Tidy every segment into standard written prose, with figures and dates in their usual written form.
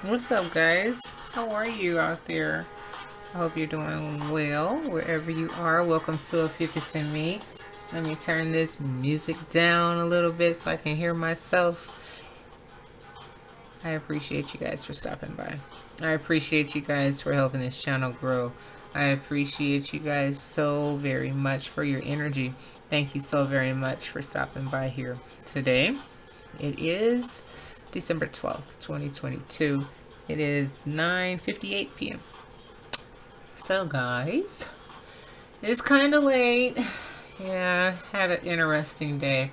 What's up, guys? How are you out there? I hope you're doing well wherever you are. Welcome to Ophiuchus and me. Let me turn this music down a little bit so I can hear myself. I appreciate you guys for stopping by. I appreciate you guys for helping this channel grow. I appreciate you guys so very much for your energy. Thank you so very much for stopping by here today. It is December 12th, 2022. It is 9:58 p.m. So guys, it's kind of late. Yeah, had an interesting day.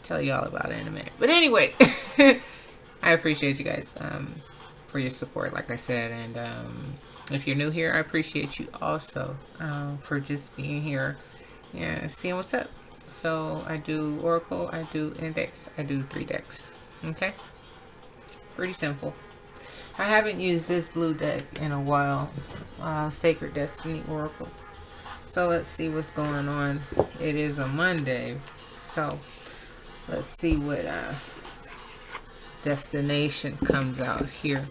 Tell you all about it in a minute. But anyway, I appreciate you guys for your support, like I said. And if you're new here, I appreciate you also for just being here and seeing what's up. So I do Oracle, I do Index, I do 3 decks. Okay? Pretty simple. I haven't used this blue deck in a while. Sacred Destiny Oracle. So let's see what's going on. It is a Monday. So let's see what destination comes out here.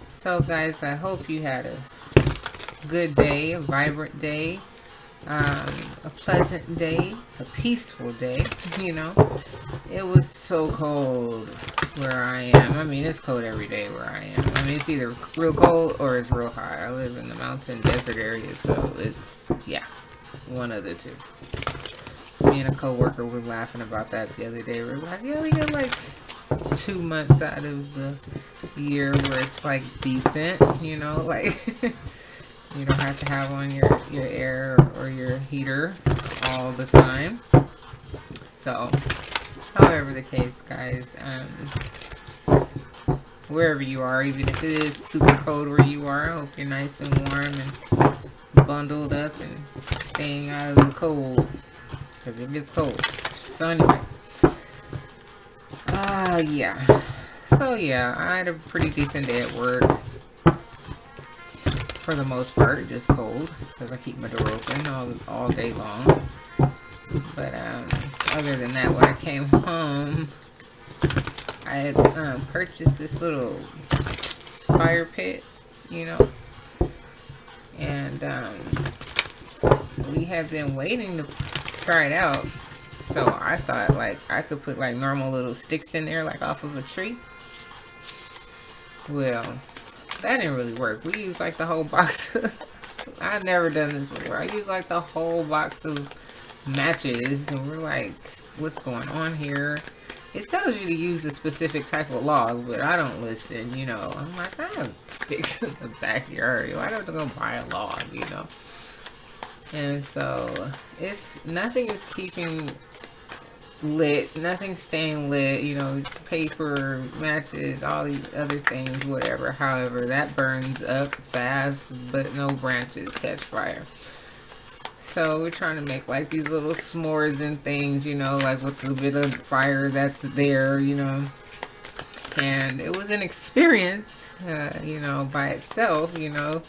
So guys, I hope you had a good day, a vibrant day, a pleasant day, a peaceful day. You know, it was so cold where I am. I mean, it's cold every day where I am. I mean, it's either real cold or it's real hot. I live in the mountain desert area, so it's, yeah, one of the two. Me and a coworker were laughing about that the other day. We're like, yeah, we get like 2 months out of the year where it's like decent, you know, like you don't have to have on your air or your heater all the time. So however the case, guys, wherever you are, even if it is super cold where you are, I hope you're nice and warm and bundled up and staying out of the cold, because it gets cold. So anyway, yeah. So yeah, I had a pretty decent day at work. For the most part, just cold, because I keep my door open all day long. But other than that, when I came home, I had purchased this little fire pit, you know, and we have been waiting to try it out. So I thought like I could put like normal little sticks in there, like off of a tree. Well, that didn't really work. We used like the whole box of, I've never done this before. I used like the whole box of matches, and we're like, what's going on here? It tells you to use a specific type of log, but I don't listen, you know. I'm like, I have sticks in the backyard. Why don't I go buy a log, you know? And so it's nothing is keeping lit, nothing staying lit, you know, paper, matches, all these other things, whatever. However, that burns up fast, but no branches catch fire. So we're trying to make like these little s'mores and things, you know, like with a bit of fire that's there, you know. And it was an experience, you know, by itself, you know.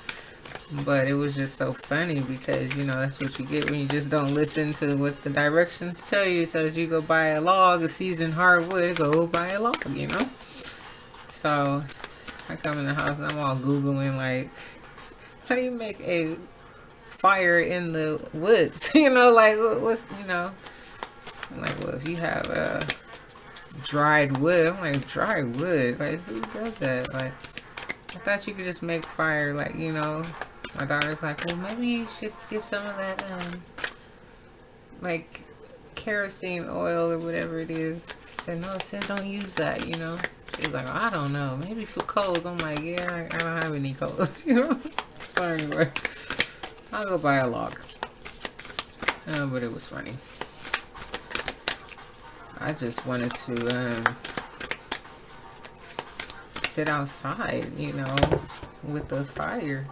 But it was just so funny because, you know, that's what you get when you just don't listen to what the directions tell you. It tells you go buy a log, a seasoned hardwood, go buy a log, you know. So I come in the house and I'm all Googling like, how do you make a fire in the woods? You know, like what's, you know, I'm like, well, if you have dried wood, I'm like, dry wood, like who does that? Like, I thought you could just make fire, like, you know. My daughter's like, well, maybe you should get some of that, like, kerosene oil or whatever it is. I said, no, it said don't use that, you know. She's like, I don't know, maybe some coals. I'm like, yeah, I don't have any coals, you know. So anyway, I'll go buy a log. But it was funny. I just wanted to sit outside, you know, with the fire.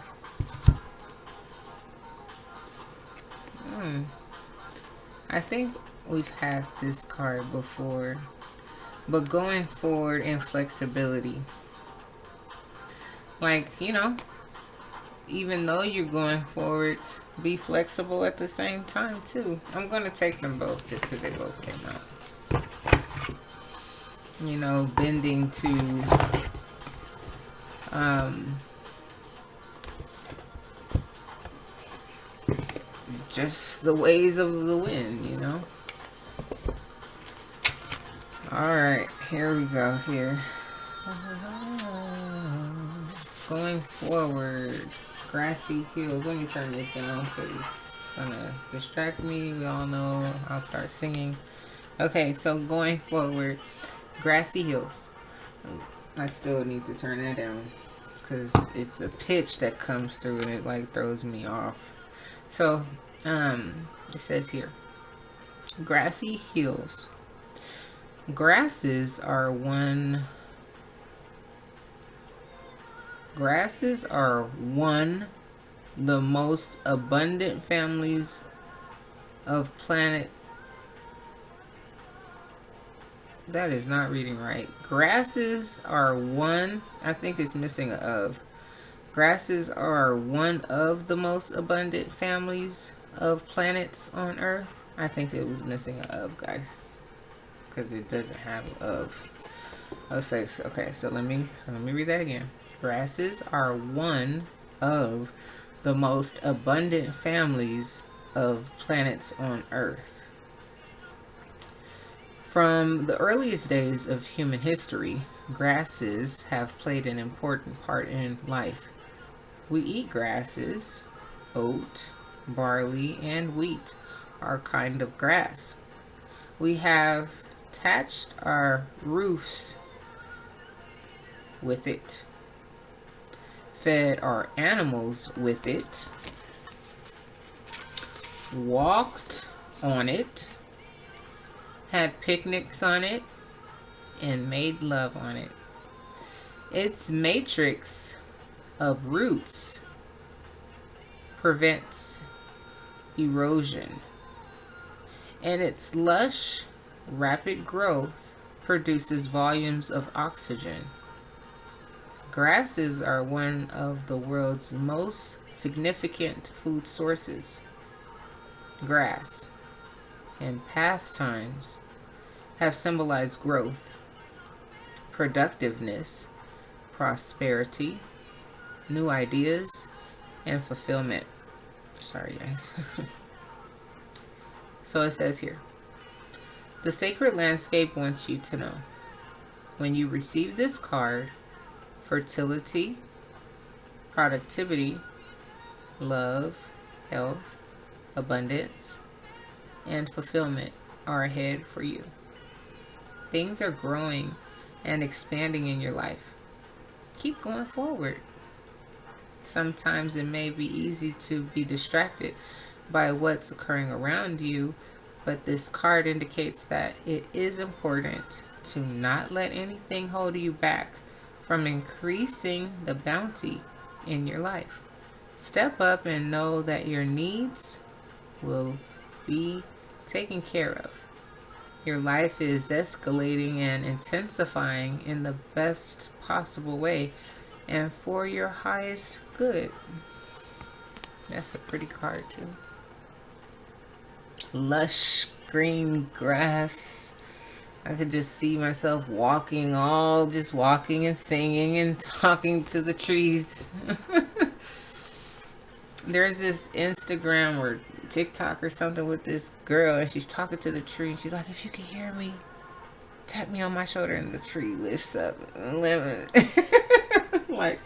I think we've had this card before, but going forward in flexibility, like, you know, even though you're going forward, be flexible at the same time too. I'm gonna take them both just because they both came out. You know, bending to Just the ways of the wind, you know. Alright, here we go here. Going forward, grassy hills. Let me turn this down because it's gonna distract me. We all know I'll start singing. Okay, so going forward, grassy hills. I still need to turn that down because it's a pitch that comes through and it like throws me off. So, it says here, grassy hills. Grasses are one the most abundant families of planet. That is not reading right. Grasses are one, I think it's missing a of. Grasses are one of the most abundant families of planets on Earth. I think it was missing a of, guys, because it doesn't have of. Okay, so let me read that again. Grasses are one of the most abundant families of planets on Earth. From the earliest days of human history, grasses have played an important part in life. We eat grasses. Oat, barley, and wheat are kind of grass. We have thatched our roofs with it, fed our animals with it, walked on it, had picnics on it, and made love on it. Its matrix of roots prevents erosion, and its lush, rapid growth produces volumes of oxygen. Grasses are one of the world's most significant food sources. Grass and pastimes have symbolized growth, productiveness, prosperity, new ideas, and fulfillment. Sorry, guys. So it says here, the sacred landscape wants you to know, when you receive this card, fertility, productivity, love, health, abundance, and fulfillment are ahead for you. Things are growing and expanding in your life. Keep going forward. Sometimes it may be easy to be distracted by what's occurring around you, but this card indicates that it is important to not let anything hold you back from increasing the bounty in your life. Step up and know that your needs will be taken care of. Your life is escalating and intensifying in the best possible way and for your highest good. That's a pretty card too. Lush green grass. I could just see myself walking and singing and talking to the trees. There's this Instagram or TikTok or something with this girl, and she's talking to the tree, and she's like, if you can hear me, tap me on my shoulder, and the tree lifts up. Like,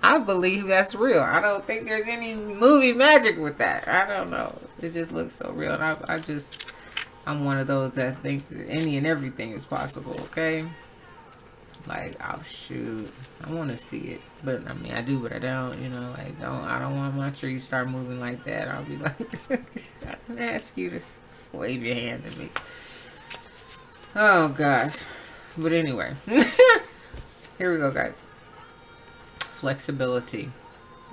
I believe that's real. I don't think there's any movie magic with that. I don't know. It just looks so real. And I'm one of those that thinks that any and everything is possible, okay? Like, oh shoot, I want to see it, but I mean, I do, but I don't, you know, like, I don't want my tree to start moving like that. I'll be like, I can ask you to wave your hand at me. Oh gosh. But anyway, here we go, guys. Flexibility,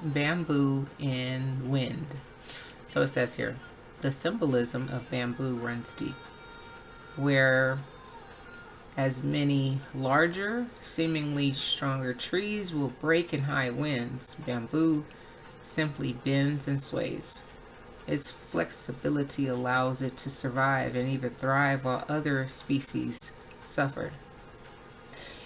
bamboo and wind. So it says here, the symbolism of bamboo runs deep, where as many larger, seemingly stronger trees will break in high winds, bamboo simply bends and sways. Its flexibility allows it to survive and even thrive while other species suffer.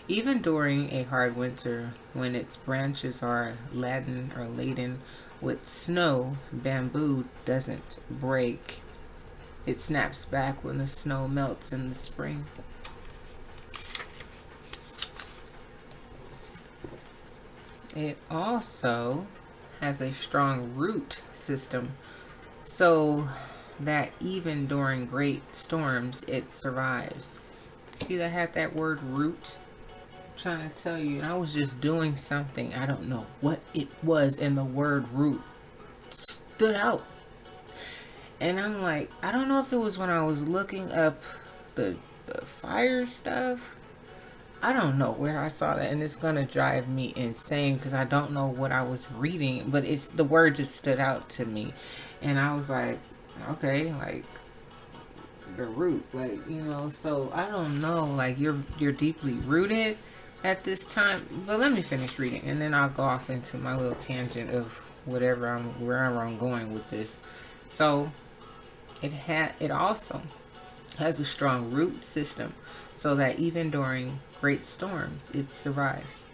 Even during a hard winter, when its branches are laden with snow, bamboo doesn't break. It snaps back when the snow melts in the spring. It also has a strong root system, so that even during great storms, it survives. See, I had that word root. I'm trying to tell you, and I was just doing something. I don't know what it was, and the word root stood out. And I'm like, I don't know if it was when I was looking up the fire stuff. I don't know where I saw that, and it's gonna drive me insane because I don't know what I was reading, but it's the word just stood out to me, and I was like, okay, like the root, like, you know. So I don't know, like you're deeply rooted at this time. But let me finish reading, and then I'll go off into my little tangent of wherever I'm going with this. So it also has a strong root system, so that even during great storms, it survives.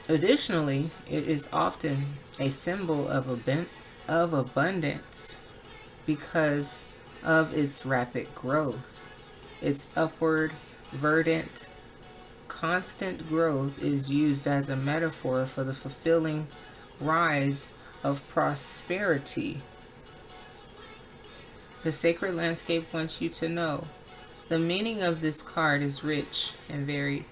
Additionally, it is often a symbol of abundance because of its rapid growth. Its upward, verdant, constant growth is used as a metaphor for the fulfilling rise of prosperity. The sacred landscape wants you to know the meaning of this card is rich and varied.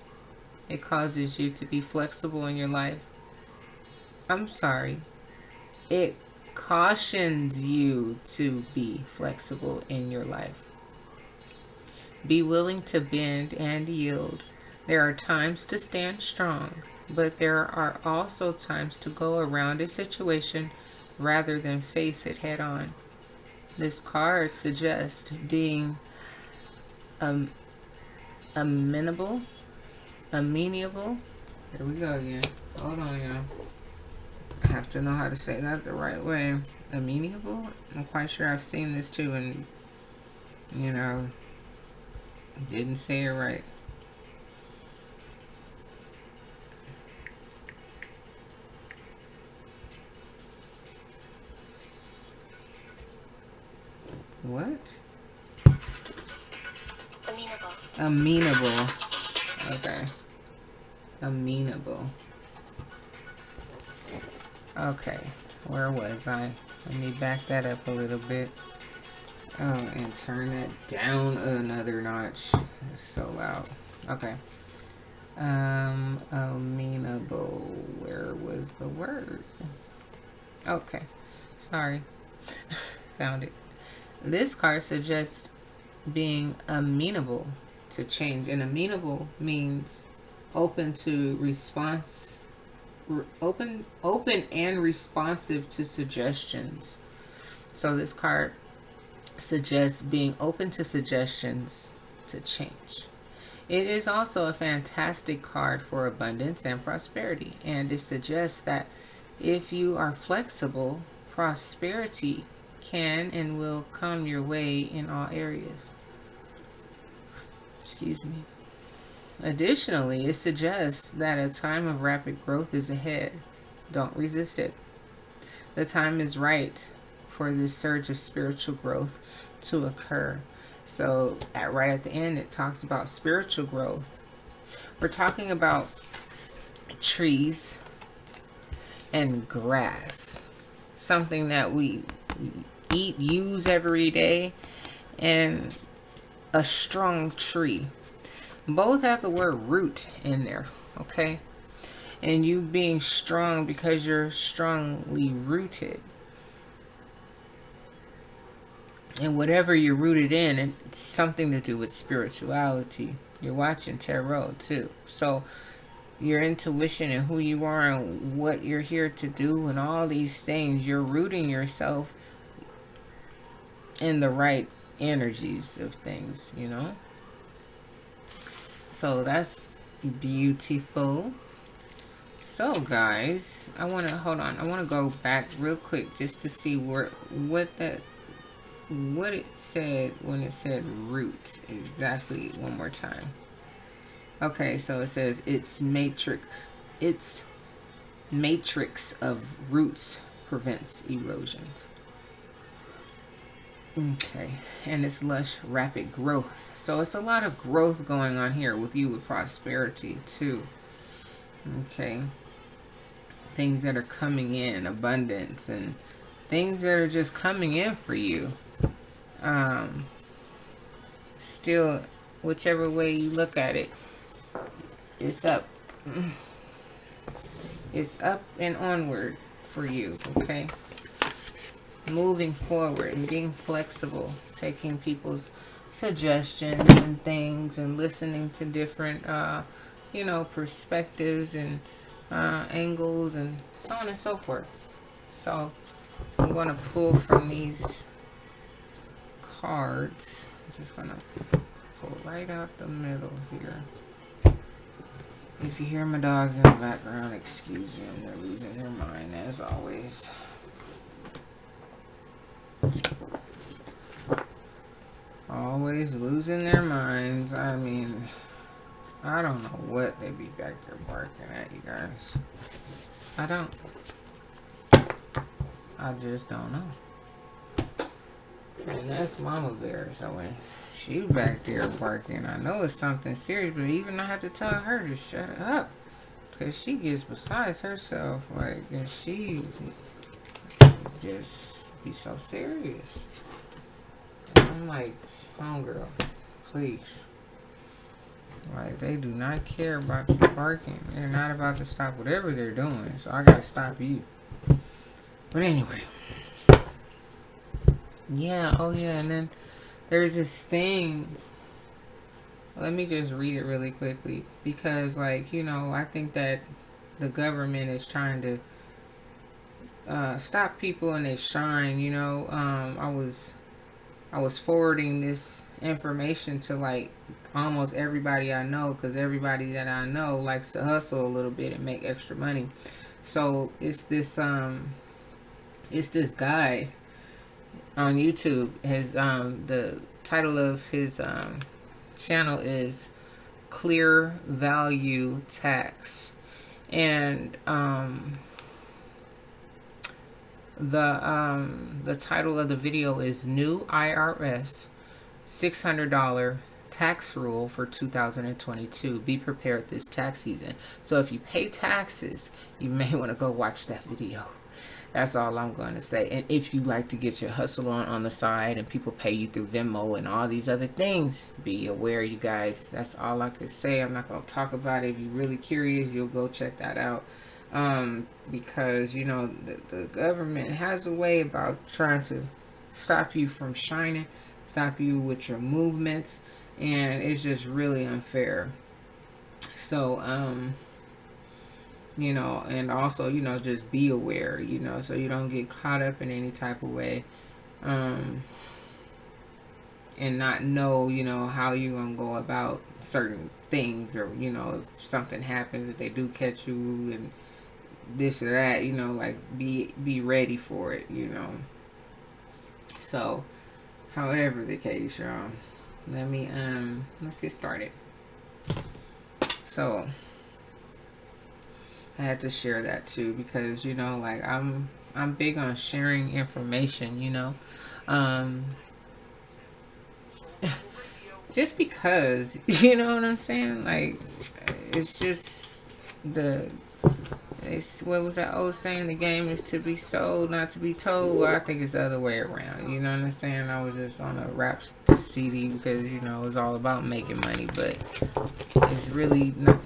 It causes you to be flexible in your life. I'm sorry. It cautions you to be flexible in your life. Be willing to bend and yield. There are times to stand strong, but there are also times to go around a situation rather than face it head on. This card suggests being amenable. Here we go again. Hold on, y'all. I have to know how to say that the right way. Amenable? I'm quite sure I've seen this too, and you know, didn't say it right. What? Amenable. Okay. Amenable. Okay. Where was I? Let me back that up a little bit. Oh, and turn that down another notch. It's so loud. Okay. Amenable. Where was the word? Okay. Sorry. Found it. This card suggests being amenable to change, and amenable means open to response, open and responsive to suggestions. So this card suggests being open to suggestions to change. It is also a fantastic card for abundance and prosperity, and it suggests that if you are flexible, prosperity can and will come your way in all areas. Excuse me. Additionally, it suggests that a time of rapid growth is ahead. Don't resist it. The time is right for this surge of spiritual growth to occur. So right at the end, it talks about spiritual growth. We're talking about trees and grass, something that we eat, use every day, and a strong tree. Both have the word root in there, okay? And you being strong because you're strongly rooted. And whatever you're rooted in, it's something to do with spirituality. You're watching tarot too. So your intuition and who you are and what you're here to do and all these things, you're rooting yourself in the right energies of things, you know? So that's beautiful. So guys, I want to go back real quick just to see what it said when it said root exactly one more time. Okay, so it says its matrix of roots prevents erosions. Okay, and it's lush, rapid growth. So it's a lot of growth going on here with you with prosperity too. Okay, things that are coming in, abundance, and things that are just coming in for you. Still, whichever way you look at it, it's up. It's up and onward for you, okay? Moving forward and being flexible, taking people's suggestions and things and listening to different, perspectives and angles and so on and so forth. So I'm going to pull from these cards. I'm just going to pull right out the middle here. If you hear my dogs in the background, excuse them. They're losing their mind as always. Always losing their minds. I mean, I don't know what they be back there barking at, you guys. I don't. I just don't know. And that's Mama Bear. So when she back there barking, I know it's something serious, but even I have to tell her to shut up. Because she gets besides herself. Like, and she just be so serious. And I'm like, homegirl, please. Like, they do not care about you barking. They're not about to stop whatever they're doing. So I gotta stop you. But anyway. Yeah, oh yeah, and then there's this thing. Let me just read it really quickly. Because, like, I think that the government is trying to stop people in their shine, I was forwarding this information to, like, almost everybody I know, because everybody that I know likes to hustle a little bit and make extra money. So it's this guy on YouTube. His the title of his channel is Clear Value Tax, and the title of the video is New IRS $600 tax rule for 2022. Be prepared this tax season. So if you pay taxes, you may want to go watch that video. That's all I'm going to say. And if you like to get your hustle on the side and people pay you through Venmo and all these other things, be aware, you guys. That's all I could say. I'm not going to talk about it. If you're really curious, you'll go check that out. Because, the government has a way about trying to stop you from shining, stop you with your movements, and it's just really unfair. So, and also, just be aware, so you don't get caught up in any type of way, and not know, how you're going to go about certain things, or, if something happens, if they do catch you and this or that, like be ready for it, So, however the case, y'all, let's get started. So, I had to share that too, because like I'm big on sharing information, just because, you know what I'm saying? Like, it's just what was that old saying? The game is to be sold, not to be told. Well, I think it's the other way around. You know what I'm saying? I was just on a rap CD because, it's all about making money. But it's really not,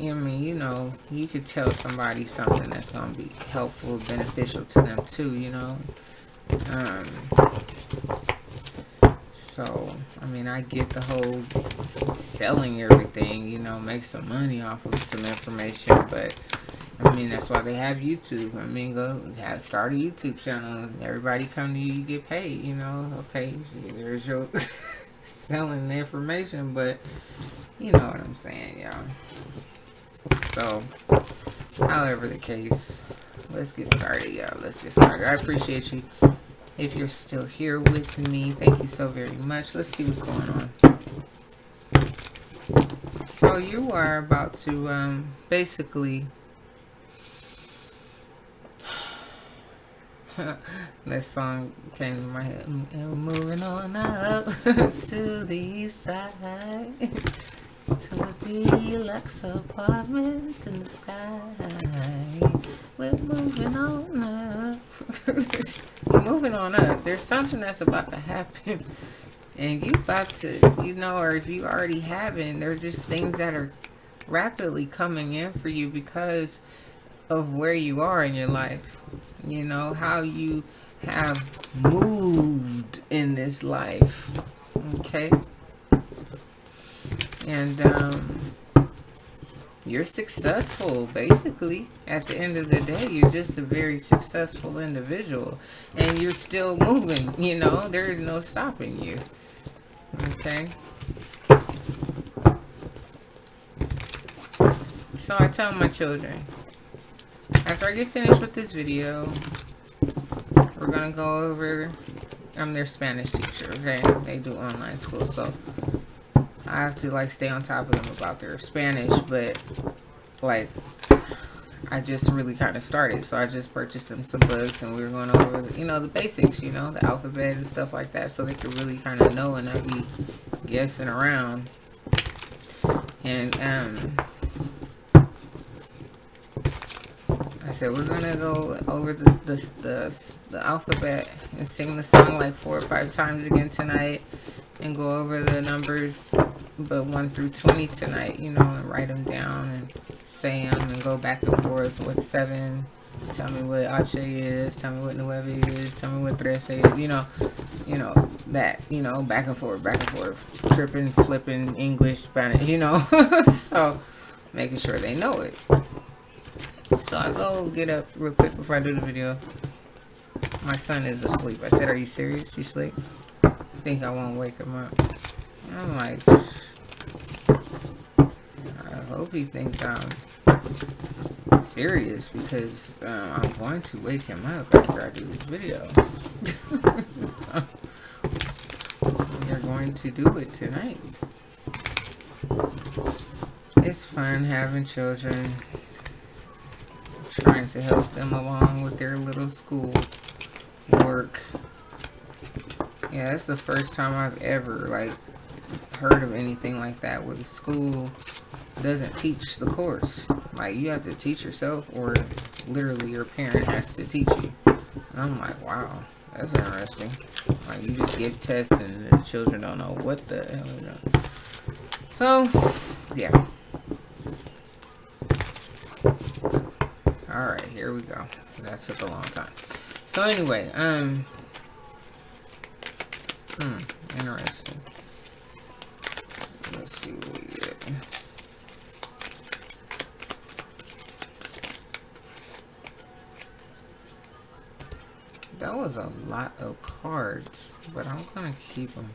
you could tell somebody something that's going to be helpful, beneficial to them too, So, I get the whole selling everything, make some money off of some information, but that's why they have YouTube. Start a YouTube channel. Everybody come to you, you get paid, Okay, there's your selling the information, but you know what I'm saying, y'all. So, however the case, let's get started, y'all. Let's get started. I appreciate you. If you're still here with me, thank you so very much. Let's see what's going on. So you are about to basically that song came to my head. And moving on up to the east side, to a deluxe apartment in the sky. We're moving on up. We're moving on up. There's something that's about to happen. And you about to, you know, or if you already haven't, there's just things that are rapidly coming in for you because of where you are in your life. You know, how you have moved in this life. Okay? And you're successful, basically. At the end of the day, you're just a very successful individual. And you're still moving, you know? There is no stopping you. Okay? So I tell my children, after I get finished with this video, we're going to go over, I'm their Spanish teacher, okay? They do online school, so I have to, like, stay on top of them about their Spanish, but, like, I just really kind of started, so I just purchased them some books, and we were going over, you know, the basics, you know, the alphabet and stuff like that, so they could really kind of know and not be guessing around. And, I said, we're going to go over the alphabet and sing the song like 4 or 5 times again tonight, and go over the numbers, but 1 through 20 tonight, you know, and write them down and say them and go back and forth with 7. Tell me what H is, tell me what nueve is, tell me what trece is, you know, that, you know, back and forth, tripping, flipping, English, Spanish, you know, so making sure they know it. So I go get up real quick before I do the video. My son is asleep. I said, are you serious? You sleep? I think I won't wake him up. I'm like, I hope he thinks I'm serious, because I'm going to wake him up after I do this video. So we are going to do it tonight. It's fun having children, trying to help them along with their little school work. Yeah, that's the first time I've ever, like, heard of anything like that, where the school doesn't teach the course. Like, you have to teach yourself, or literally your parent has to teach you. And I'm like, wow, that's interesting. Like, you just give tests and the children don't know what the hell they're doing. So, yeah. Alright, here we go. That took a long time. So anyway, interesting. Let's see what we get. That was a lot of cards, but I'm gonna keep them.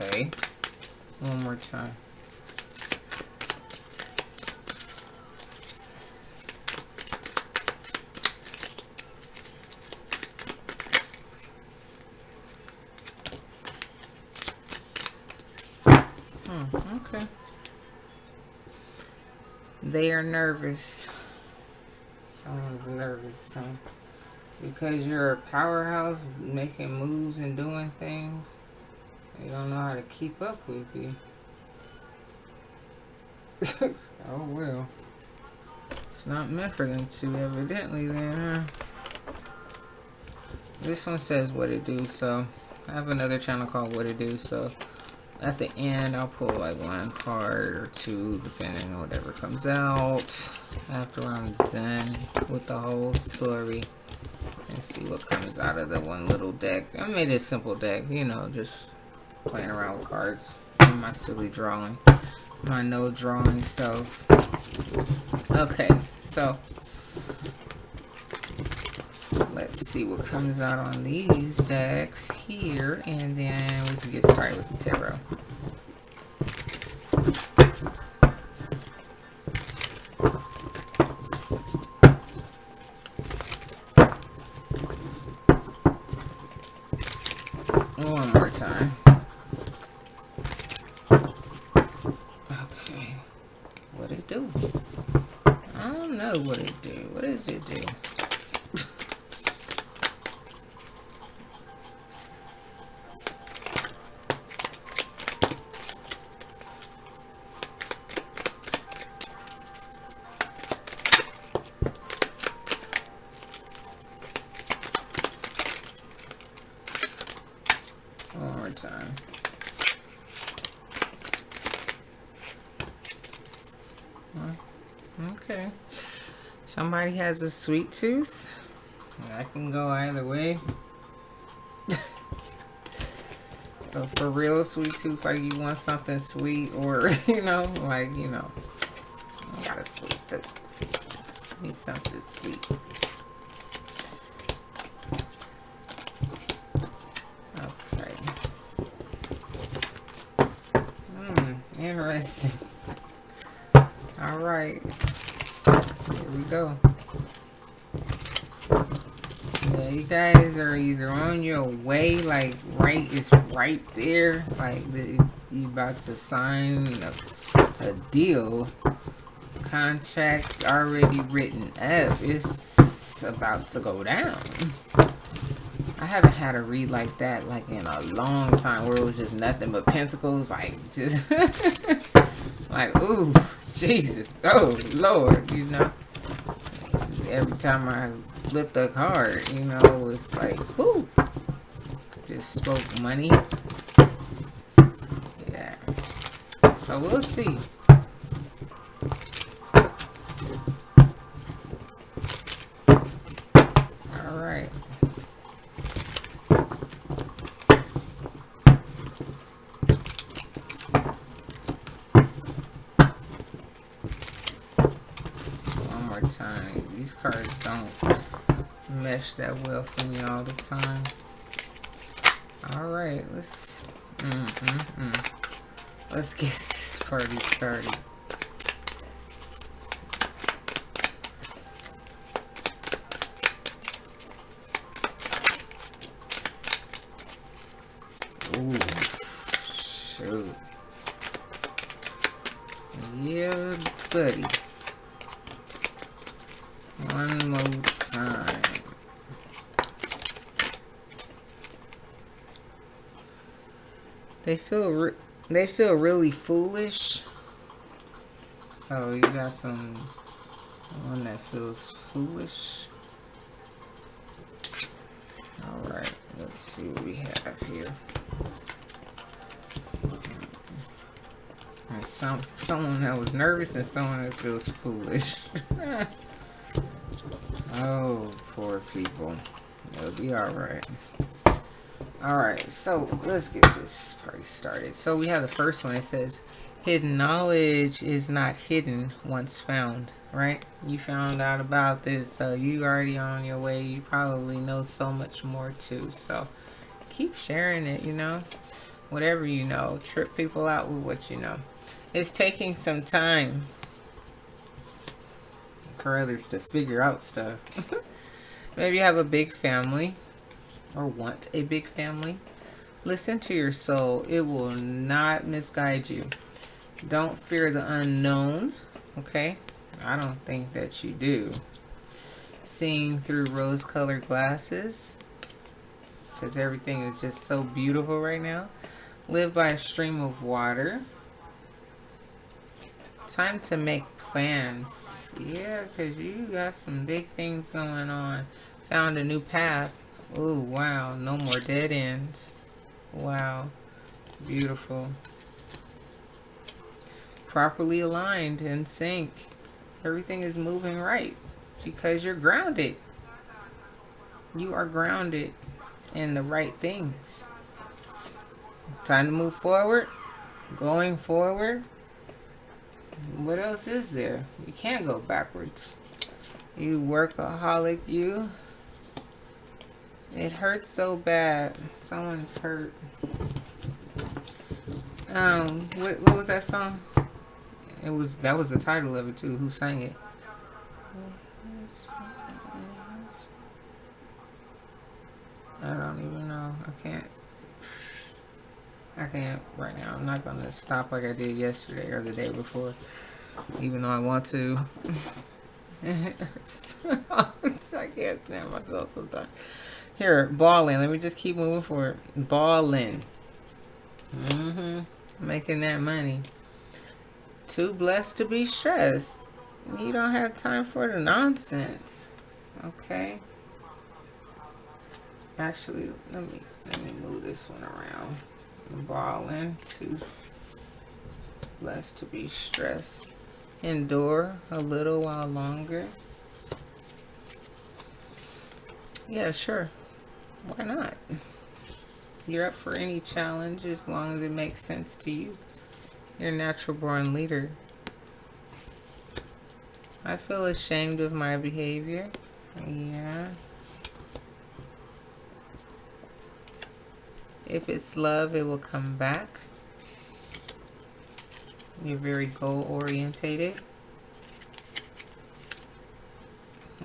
Okay. One more time. Okay. They are nervous. Someone's nervous, huh? Because you're a powerhouse making moves and doing things. They don't know how to keep up with you. Oh well. It's not meant for them to, evidently, then, huh? This one says what it do, so I have another channel called What It Do, so at the end I'll pull like 1 card or 2 depending on whatever comes out after I'm done with the whole story, and see what comes out of the one little deck. I made it a simple deck, you know, just playing around with cards and my silly drawing, my no drawing self. Okay, so let's see what comes out on these decks here, and then we can get started with the tarot. I don't know what it do. What does it do? One more time. Okay. Somebody has a sweet tooth. That can go either way. For real sweet tooth, like you want something sweet, or you know, like you know, I got a sweet tooth. Need something sweet. Okay. Interesting. All right. Here we go. Yeah, you guys are either on your way, like it's right there, like you about to sign a deal, contract already written up. It's about to go down. I haven't had a read like that like in a long time, where it was just nothing but pentacles, like just like ooh, Jesus, oh Lord, you know. Every time I flipped a card, you know, it was like, whoo, just spoke money. Yeah. So we'll see. All right. One more time. These cards don't mesh that well for me all the time. All right, let's let's get this party started. Ooh, shoot. Yeah, buddy. One more time. They feel really foolish. So you got one that feels foolish. All right, let's see what we have here. And someone that was nervous and someone that feels foolish. Oh, poor people. They'll be all right. All right, so let's get this party started. So we have the first one. It says, hidden knowledge is not hidden once found, right? You found out about this, so you already on your way. You probably know so much more too. So keep sharing it, you know, whatever you know. Trip people out with what you know. It's taking some time for others to figure out stuff. Maybe you have a big family or want a big family. Listen to your soul. It will not misguide you. Don't fear the unknown. Okay? I don't think that you do. Seeing through rose-colored glasses, because everything is just so beautiful right now. Live by a stream of water. Time to make plans. Yeah, because you got some big things going on. Found a new path. Oh, wow. No more dead ends. Wow. Beautiful. Properly aligned in sync. Everything is moving right because you're grounded. You are grounded in the right things. Time to move forward. Going forward. What else is there? You can't go backwards. You workaholic, you. It hurts so bad. Someone's hurt. What was that song? That was the title of it too. Who sang it? I don't even know. I can't right now. I'm not gonna stop like I did yesterday or the day before, even though I want to. I can't stand myself sometimes. Here, balling. Let me just keep moving forward. Balling. Making that money. Too blessed to be stressed. You don't have time for the nonsense. Okay. Actually, let me move this one around. Balling. Too blessed to be stressed. Endure a little while longer. Yeah, sure. Why not? You're up for any challenge as long as it makes sense to you. You're a natural born leader. I feel ashamed of my behavior. Yeah. If it's love, it will come back. You're very goal orientated.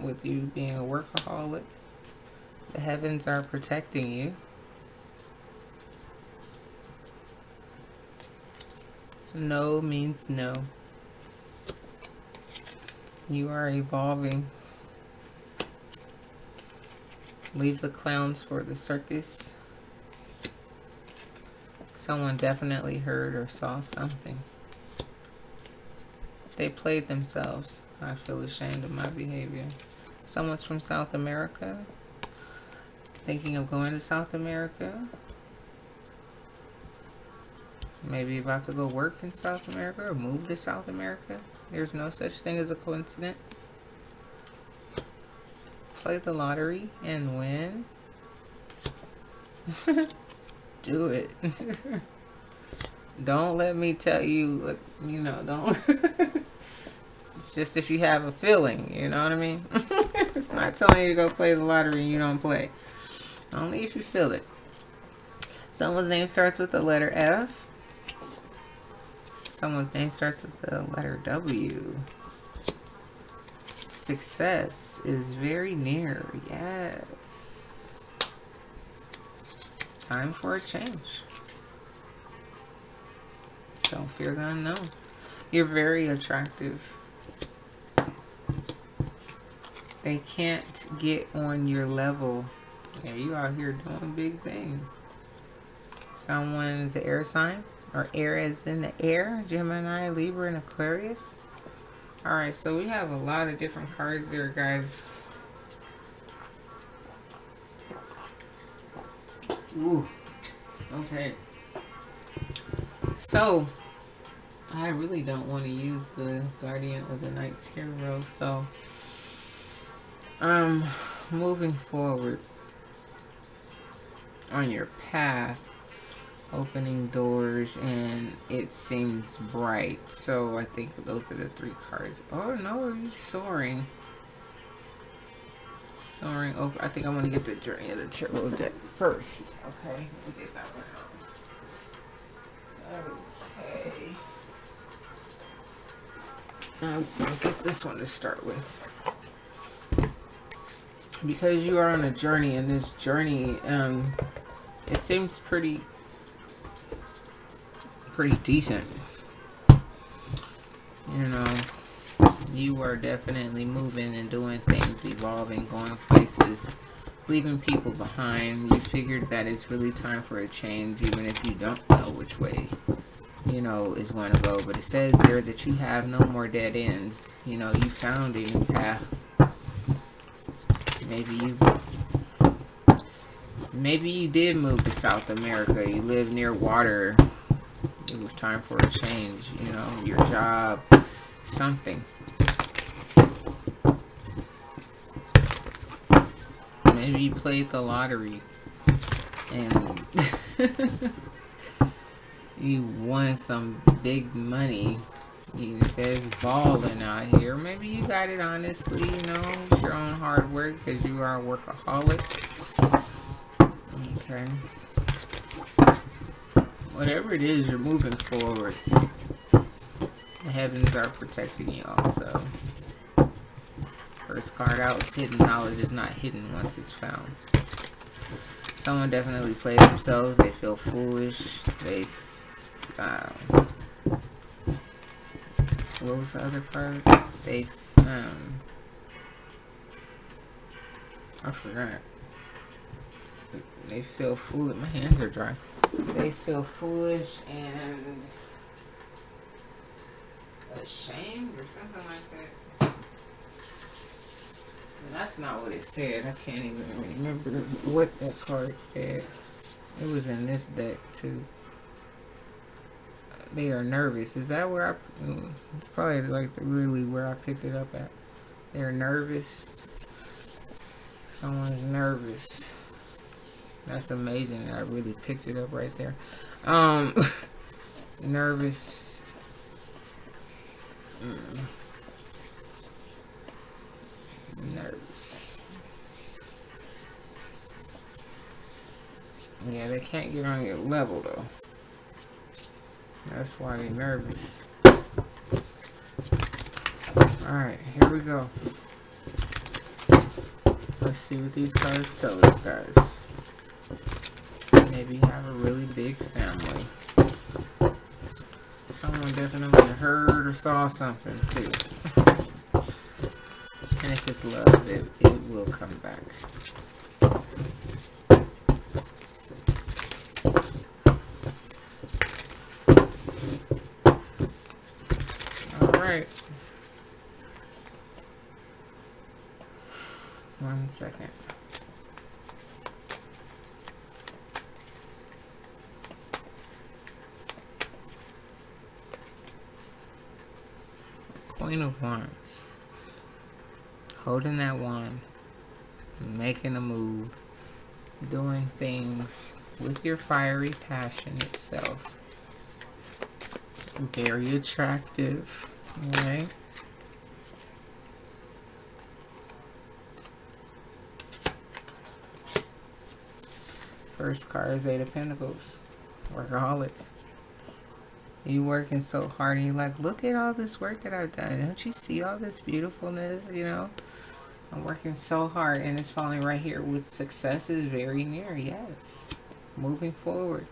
With you being a workaholic, the heavens are protecting you. No means no. You are evolving. Leave the clowns for the circus. Someone definitely heard or saw something. They played themselves. I feel ashamed of my behavior. Someone's from South America. Thinking of going to South America. Maybe about to go work in South America or move to South America. There's no such thing as a coincidence. Play the lottery and win. Do it. Don't let me tell you, don't. It's just if you have a feeling, you know what I mean? It's not telling you to go play the lottery and you don't play. Only if you feel it. Someone's name starts with the letter F. Someone's name starts with the letter W. Success is very near. Yes. Time for a change. Don't fear the unknown. You're very attractive. They can't get on your level. Yeah, you out here doing big things. Someone's an air sign. Or air as in the air. Gemini, Libra, and Aquarius. Alright, so we have a lot of different cards there, guys. Ooh. Okay. So, I really don't want to use the Guardian of the Night Tarot, so moving forward on your path, opening doors, and it seems bright. So I think those are the three cards. Oh no, you're soaring. Soaring over. I think I'm gonna get the Journey of the Tarot deck first. Okay, we'll get that one out. Okay. I'll get this one to start with. Because you are on a journey, and this journey, it seems pretty decent. You know, you are definitely moving and doing things, evolving, going places, leaving people behind. You figured that it's really time for a change, even if you don't know which way, is going to go. But it says there that you have no more dead ends. You found a new path. Maybe you did move to South America. You live near water. It was time for a change, your job, something. Maybe you played the lottery and you won some big money. It says balling out here. Maybe you got it honestly, with your own hard work because you are a workaholic. Okay. Whatever it is, you're moving forward. The heavens are protecting you also. First card out is hidden. Knowledge is not hidden once it's found. Someone definitely played themselves. They feel foolish. What was the other card? They I forgot. They feel foolish. My hands are dry. They feel foolish and ashamed or something like that. And that's not what it said. I can't even remember what that card said. It was in this deck too. They are nervous. Is that where I... It's probably like really where I picked it up at. They're nervous. Someone's nervous. That's amazing that I really picked it up right there. Nervous. Nervous. Yeah, they can't get on your level though. That's why they're nervous. Alright, here we go. Let's see what these cards tell us, guys. Maybe you have a really big family. Someone definitely heard or saw something too. And if it's love, it will come back. Alright. 1 second. Queen of Wands. Holding that wand. Making a move. Doing things with your fiery passion itself. Very attractive. Alright. First card is 8 of Pentacles. Workaholic. You working so hard and you're like, look at all this work that I've done. Don't you see all this beautifulness, you know? I'm working so hard and it's falling right here with success is very near. Yes. Moving forward.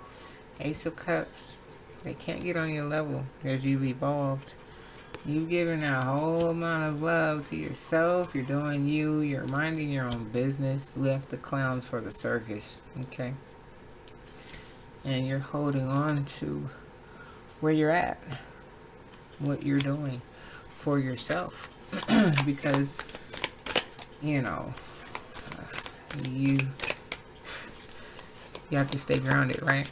Ace of Cups. They can't get on your level as you've evolved. You've given a whole amount of love to yourself. You're doing you. You're minding your own business. Left the clowns for the circus. Okay? And you're holding on to where you're at. What you're doing for yourself. Because, you know, you have to stay grounded, right?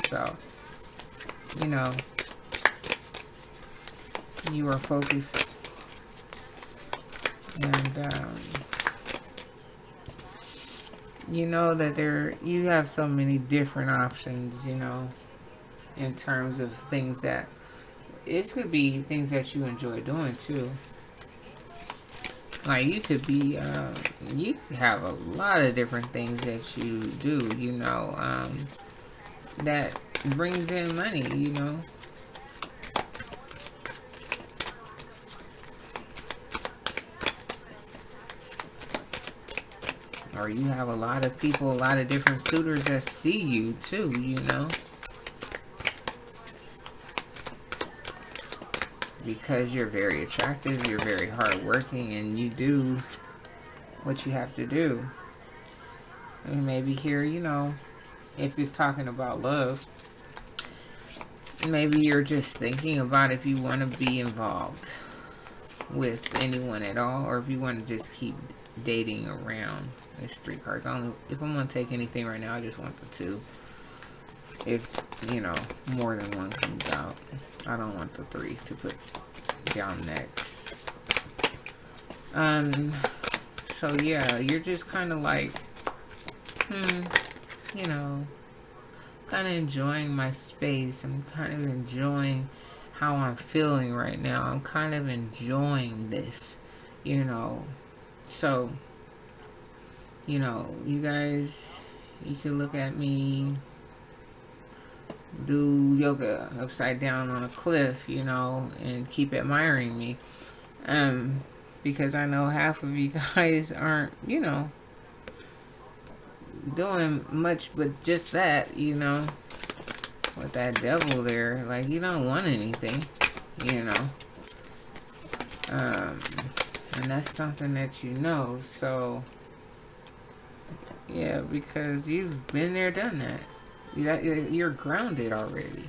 So, you know, you are focused and you know that you have so many different options, you know, in terms of things that it could be things that you enjoy doing too. Like you could be you could have a lot of different things that you do, you know, that brings in money, you know. Or you have a lot of people, a lot of different suitors that see you too, you know. Because you're very attractive, you're very hardworking, and you do what you have to do. And maybe here, you know, if it's talking about love, maybe you're just thinking about if you want to be involved with anyone at all, or if you want to just keep dating around. There's 3 cards. If I'm going to take anything right now, I just want the 2. If, you know, more than one comes out. I don't want the 3 to put down next. So yeah, you're just kind of like, you know, kind of enjoying my space. I'm kind of enjoying how I'm feeling right now. I'm kind of enjoying this, you know. So, you know, you guys, you can look at me do yoga upside down on a cliff, you know, and keep admiring me. Because I know half of you guys aren't, you know, doing much but just that, you know, with that devil there. Like, you don't want anything, you know. And that's something that you know. So, yeah, because you've been there, done that. You're grounded already.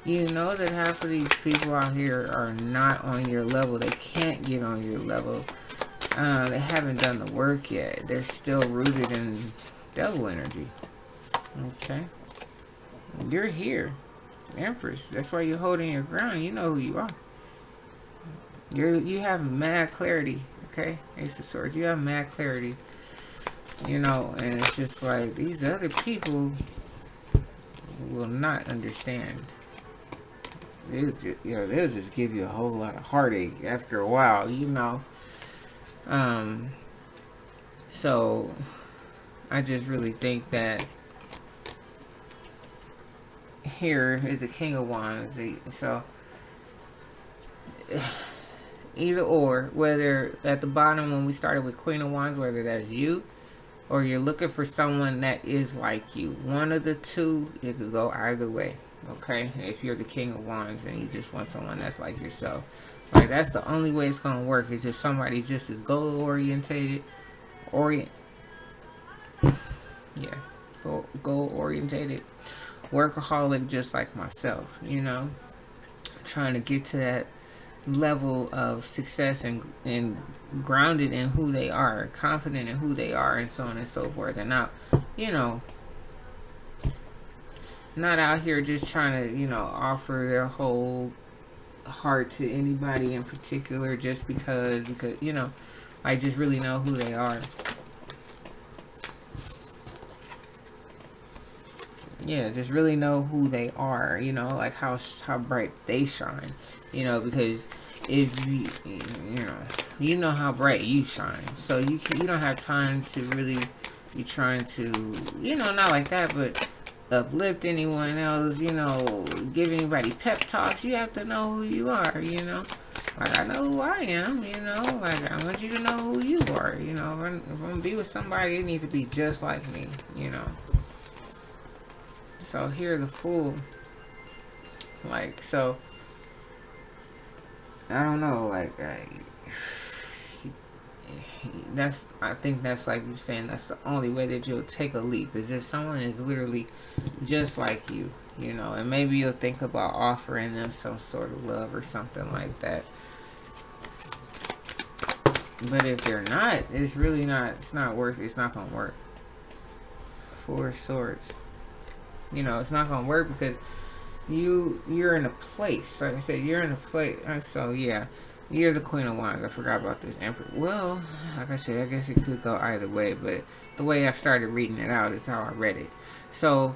You know that half of these people out here are not on your level. They can't get on your level. They haven't done the work yet. They're still rooted in devil energy. Okay? You're here. Empress. That's why you're holding your ground. You know who you are. You have mad clarity. Okay? Ace of Swords. You have mad clarity. You know, and it's just like these other people will not understand. They'll just give you a whole lot of heartache after a while, you know. So I just really think that here is the King of Wands. So either or, whether at the bottom when we started with Queen of Wands, whether that's you or you're looking for someone that is like you, one of the two, it could go either way. Okay, if you're the King of Wands and you just want someone that's like yourself, like that's the only way it's gonna work, is if somebody's just as goal orientated, goal orientated, workaholic, just like myself. You know, trying to get to that level of success and grounded in who they are, confident in who they are, and so on and so forth, and not, you know, not out here just trying to, you know, offer their whole heart to anybody in particular just because, you know, I just really know who they are. Yeah, just really know who they are, you know, like how bright they shine, you know, because if you know how bright you shine, so you don't have time to really be trying to, you know, not like that, but uplift anyone else, you know, give anybody pep talks. You have to know who you are, you know. Like, I know who I am, you know. Like, I want you to know who you are, you know. If I'm going to be with somebody, it needs to be just like me, you know. So, here, the Fool. Like, so, I don't know, like, I think that's like you're saying, that's the only way that you'll take a leap, is if someone is literally just like you, you know, and maybe you'll think about offering them some sort of love or something like that. But if they're not, it's really not, it's not gonna work. Four of Swords. You know, it's not gonna work because you're in a place, like I said, you're in a place. So yeah, you're the Queen of Wands. I forgot about this Emperor. Well, like I said, I guess it could go either way, but the way I started reading it out is how I read it. So,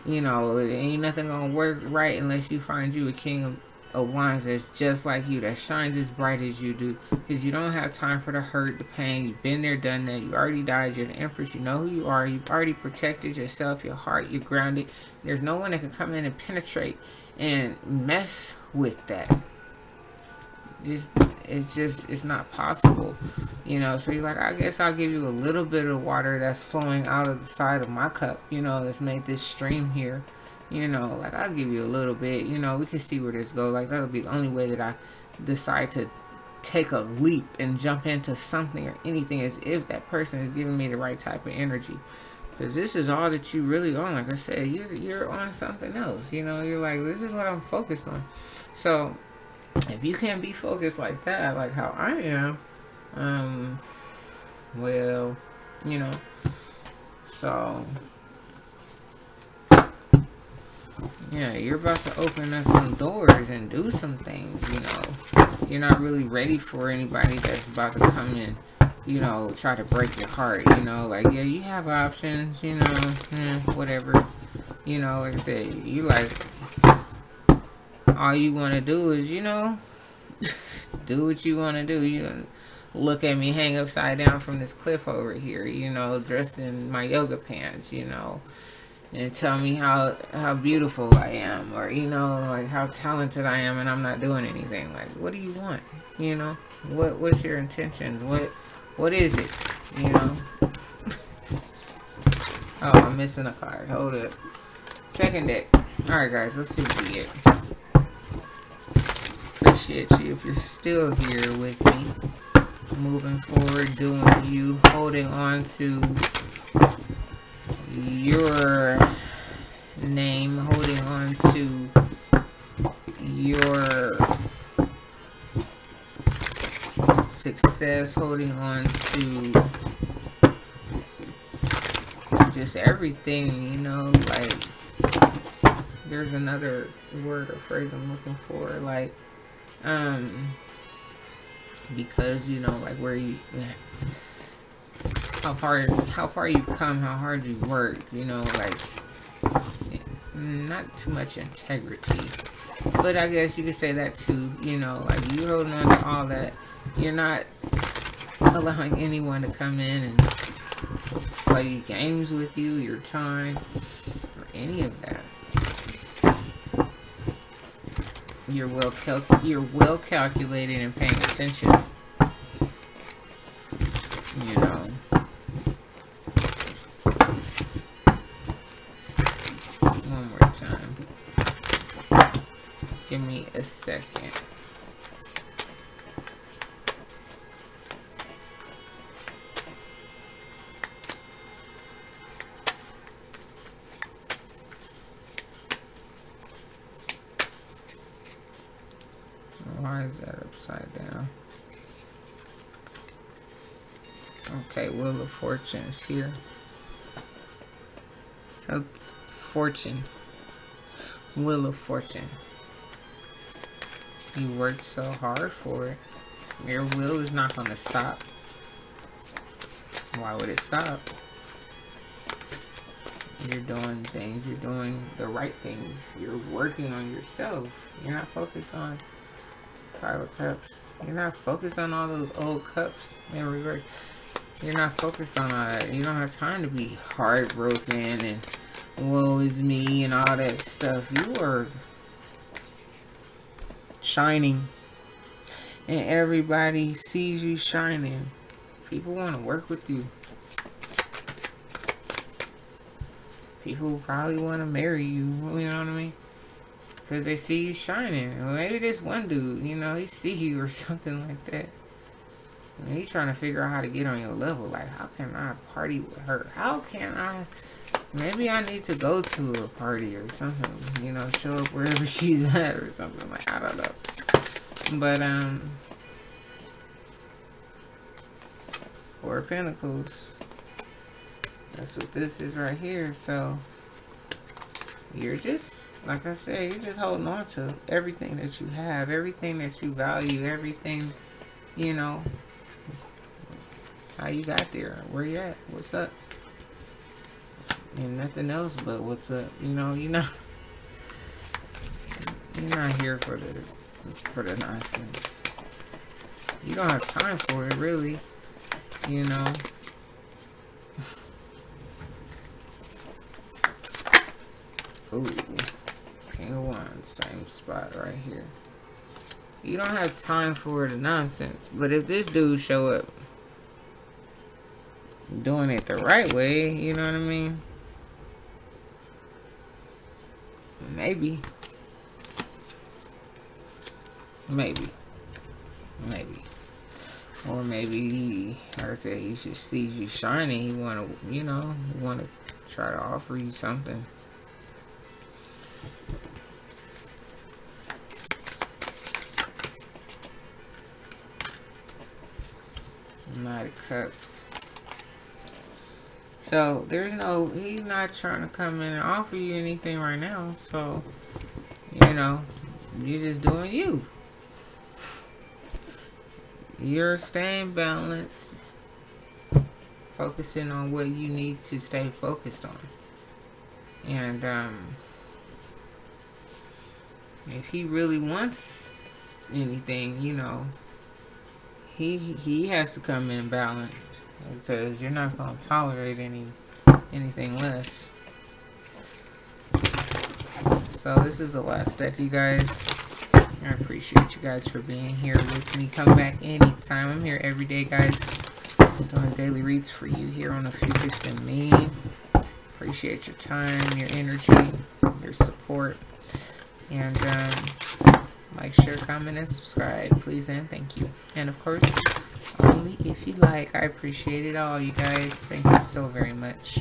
you know, it ain't nothing gonna work right unless you find you a King of Wands that's just like you, that shines as bright as you do, because you don't have time for the hurt, the pain. You've been there, done that. You already died. You're the Empress. You know who you are. You've already protected yourself, your heart. You're grounded. There's no one that can come in and penetrate and mess with that. It's not possible, you know. So you're like, I guess I'll give you a little bit of water that's flowing out of the side of my cup, you know, that's made this stream here, you know. Like, I'll give you a little bit, you know. We can see where this goes. Like, that'll be the only way that I decide to take a leap and jump into something or anything, as if that person is giving me the right type of energy. Because this is all that you really on. Like I said, you're on something else, you know. You're like, this is what I'm focused on. So if you can't be focused like that, like how I am, well, you know, so yeah, you're about to open up some doors and do some things, you know. You're not really ready for anybody that's about to come in, you know, try to break your heart, you know. Like, yeah, you have options, you know, whatever, you know. Like I said, you like, all you want to do is, you know, do what you want to do. You look at me hang upside down from this cliff over here, you know, dressed in my yoga pants, you know, and tell me how beautiful I am, or, you know, like how talented I am, and I'm not doing anything. Like, what do you want? You know, what's your intentions? What is it? You know? Oh, I'm missing a card. Hold up. Second deck. Alright, guys, let's see what we get. Appreciate you if you're still here with me. moving forward, doing you, holding on to your name, holding on to your success, holding on to just everything, you know, like, there's another word or phrase I'm looking for, like, because, you know, like, where you, how far you've come, how hard you worked, you know, like, not too much integrity, but I guess you could say that too, you know, like, you holding on to all that, you're not allowing anyone to come in and play games with you, your time, or any of that. You're well calculated and paying attention. You know. One more time. Give me a second. Why is that upside down? Okay, Wheel of Fortune is here. So, fortune. Wheel of Fortune. You worked so hard for it. Your will is not going to stop. Why would it stop? You're doing things. You're doing the right things. You're working on yourself. You're not focused on Five of Cups. You're not focused on all those old cups in reverse. You're not focused on all that. You don't have time to be heartbroken and woe is me and all that stuff. You are shining. And everybody sees you shining. People want to work with you. People probably want to marry you. You know what I mean? Because they see you shining. Or maybe this one dude, you know, he see you or something like that. And he's trying to figure out how to get on your level. Like, how can I party with her? How can I? Maybe I need to go to a party or something. You know, show up wherever she's at or something. Like, I don't know. But, Four of Pentacles. That's what this is right here. So, you're just, like I said, you're just holding on to everything that you have, everything that you value, everything, you know, how you got there, where you at, what's up, and nothing else but what's up. You know, you're not here for the nonsense. You don't have time for it, really, you know. Ooh. King of Wands, same spot right here. You don't have time for the nonsense. But if this dude show up doing it the right way, you know what I mean? Maybe. Maybe. Or maybe, like I said, he just sees you shining. He want to, you know, want to try to offer you something. Knight of Cups. So there's no, he's not trying to come in and offer you anything right now. So, you know, you're just doing you. You're staying balanced, focusing on what you need to stay focused on. And if he really wants anything, you know, he has to come in balanced, because you're not going to tolerate anything less. So this is the last deck, you guys. I appreciate you guys for being here with me. Come back anytime. I'm here every day, guys, doing daily reads for you here on Ophiuchus and me. Appreciate your time, your energy, your support. And like, share, comment, and subscribe, please, and thank you. And of course, only if you like. I appreciate it all, you guys. Thank you so very much.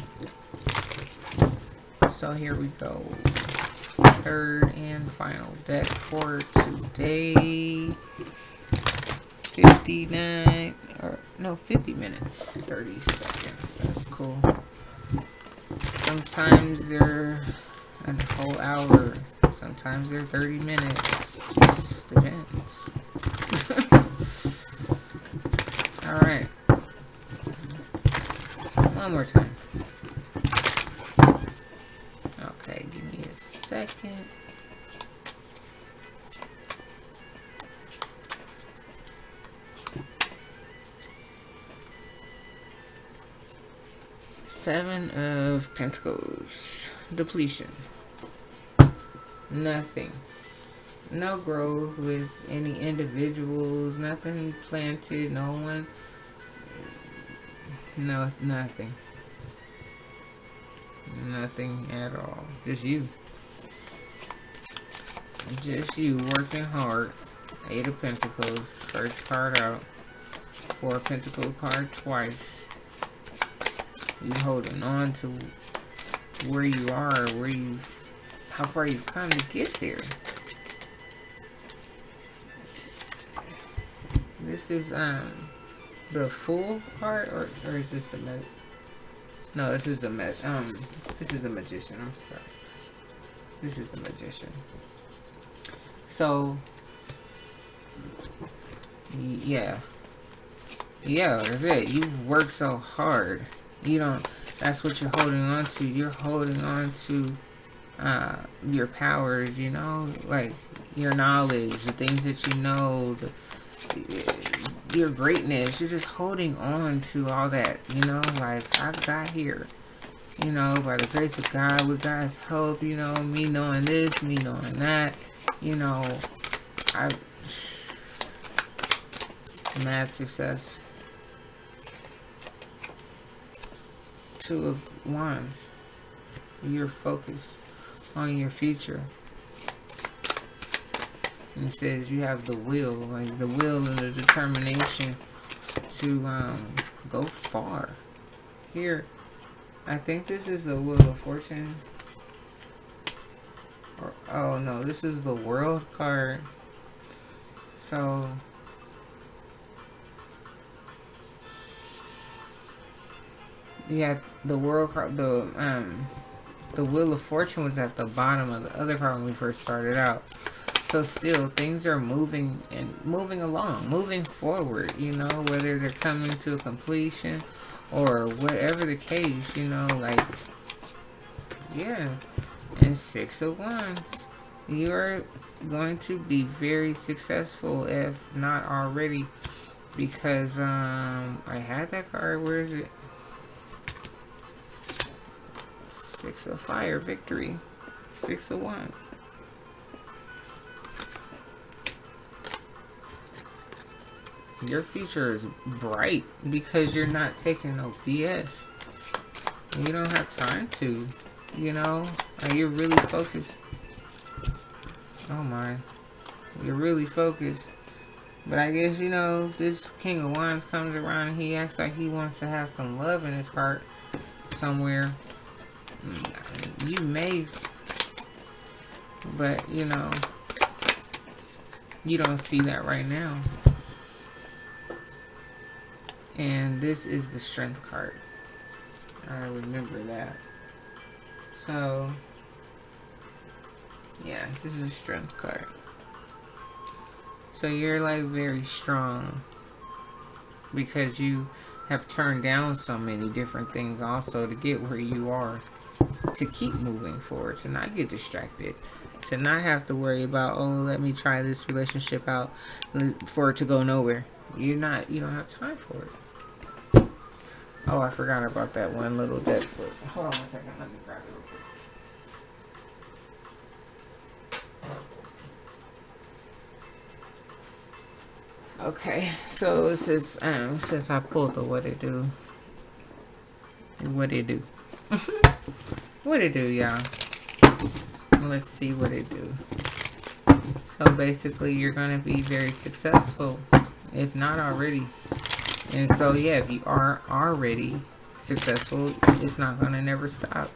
So here we go. Third and final deck for today. 59 or no 50 minutes 30 seconds. That's cool. Sometimes they're a whole hour, sometimes they're 30 minutes. Just depends. All right, one more time. Okay, give me a second. Seven of Pentacles. Depletion. Nothing. No growth with any individuals. Nothing planted. No one. No, nothing. Nothing at all. Just you. Just you working hard. Eight of Pentacles. First card out. Four of Pentacles card twice. You holding on to where you are, how far you've come to get there. This is the Fool card, or is this the no, this is the this is the Magician. I'm sorry. This is the Magician. So yeah, that's it. You've worked so hard. You don't, that's what you're holding on to. You're holding on to your powers, you know, like your knowledge, the things that you know, your greatness. You're just holding on to all that, you know, like I got here, you know, by the grace of God, with God's help, you know, me knowing this, me knowing that, you know, mad success. Two of Wands. You're focused on your future. And it says you have the will, like the will and the determination to go far. Here, I think this is the Wheel of Fortune. Or, oh no, this is the World card. So yeah, the World card, the Wheel of Fortune was at the bottom of the other card when we first started out. So still, things are moving along, moving forward, you know, whether they're coming to a completion or whatever the case, you know, like, yeah. And Six of Wands, you're going to be very successful, if not already, because I had that card. Where is it? Six of Fire, victory. Six of Wands. Your future is bright because you're not taking no BS. You don't have time to, you know. You're really focused. Oh my. You're really focused. But I guess, you know, this King of Wands comes around and he acts like he wants to have some love in his heart somewhere. You may, but you know, you don't see that right now. And this is the Strength card. I remember that. So yeah, this is a Strength card. So you're like very strong because you have turned down so many different things also to get where you are, to keep moving forward, to not get distracted, to not have to worry about, oh, let me try this relationship out for it to go nowhere. You don't have time for it. Oh, I forgot about that one little deck foot. Hold on a second, let me grab it real quick. Okay, so it says since I pulled the what it do, what it do. What it do, y'all? Let's see what it do. So basically, you're going to be very successful, if not already, And so, yeah, if you are already successful, it's not going to never stop.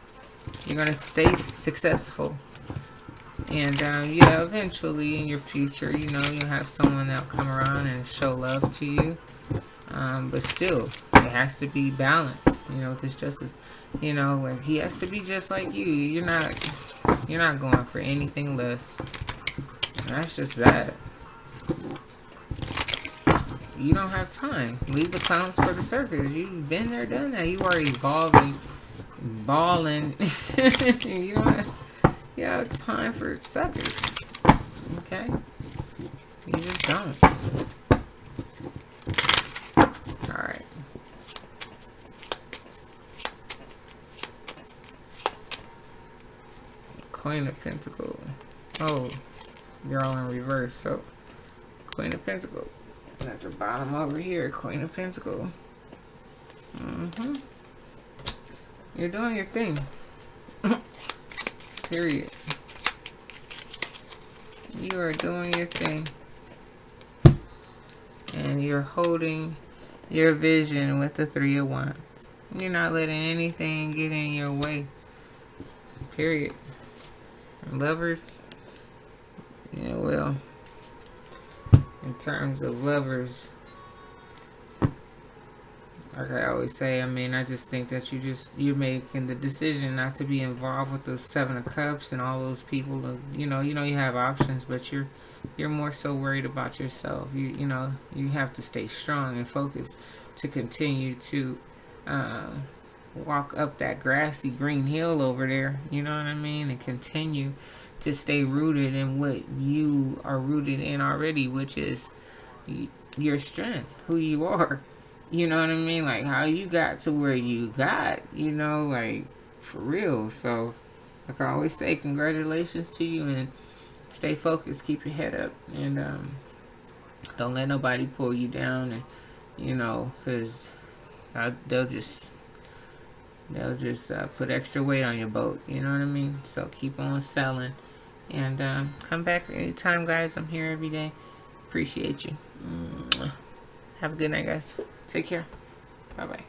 You're going to stay successful. And, yeah, eventually in your future, you know, you'll have someone that'll come around and show love to you. But still, it has to be balanced, you know, with this justice. You know, like, he has to be just like you. You're not going for anything less. And that's just that. You don't have time. Leave the clowns for the circus. You've been there, done that. You are evolving, balling. You don't have time for suckers. Okay? You just don't. Alright. Queen of Pentacles. Oh, you're all in reverse, so Queen of Pentacles. At the bottom over here, Queen of Pentacles. You're doing your thing. Period. You are doing your thing. And you're holding your vision with the Three of Wands. You're not letting anything get in your way. Period. And lovers, yeah, well, in terms of lovers, like I always say, I mean, I just think that you're making the decision not to be involved with those Seven of Cups and all those people. You know you have options, but you're more so worried about yourself. You know you have to stay strong and focused to continue to walk up that grassy green hill over there. You know what I mean? And continue to stay rooted in what you are rooted in already, which is your strength, who you are. You know what I mean? Like how you got to where you got, you know, like for real. So like I always say, congratulations to you, and stay focused, keep your head up, and don't let nobody pull you down, and you know, because they'll just put extra weight on your boat. You know what I mean? So keep on selling, and come back anytime, guys. I'm here every day. Appreciate you. Have a good night, guys. Take care. Bye bye.